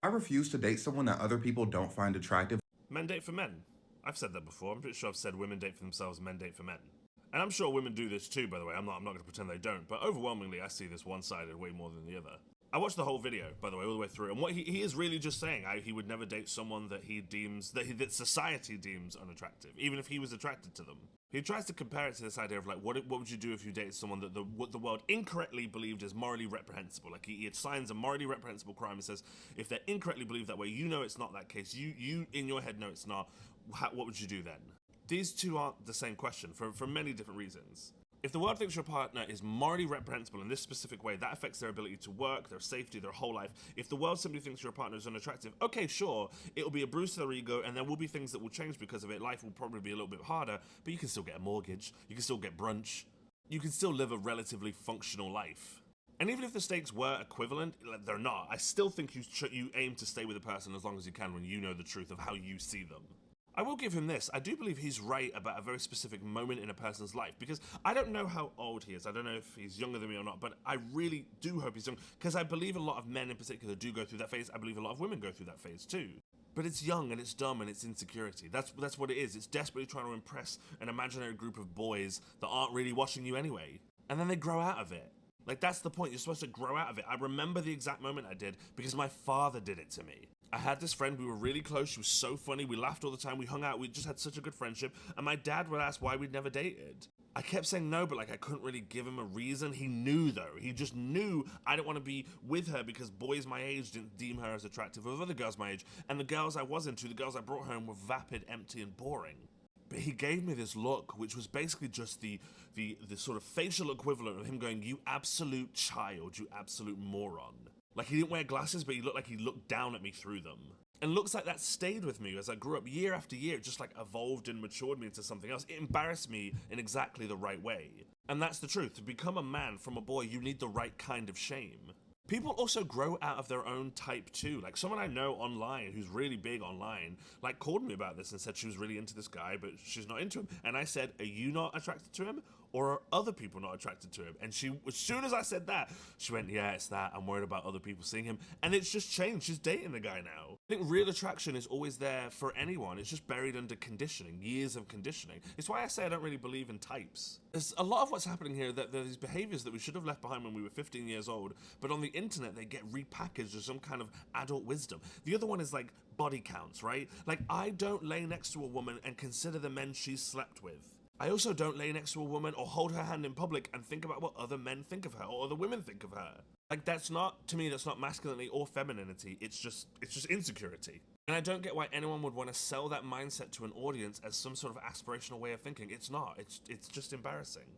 I refuse to date someone that other people don't find attractive. Men date for men. I've said that before. I'm pretty sure I've said women date for themselves, men date for men. And I'm sure women do this too, by the way. I'm not going to pretend they don't. But overwhelmingly, I see this one-sided way more than the other. I watched the whole video, by the way, all the way through. And what he is really just saying, he would never date someone that he deems, that society deems unattractive, even if he was attracted to them. He tries to compare it to this idea of like, what would you do if you dated someone that what the world incorrectly believed is morally reprehensible? Like he assigns a morally reprehensible crime and says, if they're incorrectly believed that way, you know it's not that case. You in your head know it's not. What would you do then? These two aren't the same question for many different reasons. If the world thinks your partner is morally reprehensible in this specific way, that affects their ability to work, their safety, their whole life. If the world simply thinks your partner is unattractive, okay, sure, it'll be a bruise to their ego, and there will be things that will change because of it. Life will probably be a little bit harder, but you can still get a mortgage, you can still get brunch, you can still live a relatively functional life. And even if the stakes were equivalent, like they're not, I still think you aim to stay with a person as long as you can when you know the truth of how you see them. I will give him this. I do believe he's right about a very specific moment in a person's life, because I don't know how old he is. I don't know if he's younger than me or not, but I really do hope he's young, because I believe a lot of men in particular do go through that phase. I believe a lot of women go through that phase too. But it's young and it's dumb and it's insecurity. That's what it is. It's desperately trying to impress an imaginary group of boys that aren't really watching you anyway. And then they grow out of it. Like, that's the point. You're supposed to grow out of it. I remember the exact moment I did because my father did it to me. I had this friend, we were really close, she was so funny, we laughed all the time, we hung out, we just had such a good friendship, and my dad would ask why we'd never dated. I kept saying no, but like I couldn't really give him a reason. He knew though, he just knew I didn't want to be with her because boys my age didn't deem her as attractive as other girls my age, and the girls I was into, the girls I brought home were vapid, empty, and boring. But he gave me this look, which was basically just the sort of facial equivalent of him going, "You absolute child, you absolute moron." Like, he didn't wear glasses, but he looked like he looked down at me through them. And looks like that stayed with me as I grew up year after year. It just like evolved and matured me into something else. It embarrassed me in exactly the right way. And that's the truth. To become a man from a boy, you need the right kind of shame. People also grow out of their own type too. Like, someone I know online who's really big online, like, called me about this and said she was really into this guy, but she's not into him. And I said, are you not attracted to him? Or are other people not attracted to him? And she, as soon as I said that, she went, yeah, it's that. I'm worried about other people seeing him. And it's just changed. She's dating the guy now. I think real attraction is always there for anyone. It's just buried under conditioning, years of conditioning. It's why I say I don't really believe in types. There's a lot of what's happening here that there are these behaviors that we should have left behind when we were 15 years old, but on the internet they get repackaged as some kind of adult wisdom. The other one is like body counts, right? Like, I don't lay next to a woman and consider the men she's slept with. I also don't lay next to a woman or hold her hand in public and think about what other men think of her or other women think of her. Like, that's not, to me, that's not masculinity or femininity. It's just insecurity. And I don't get why anyone would want to sell that mindset to an audience as some sort of aspirational way of thinking. It's not. It's just embarrassing.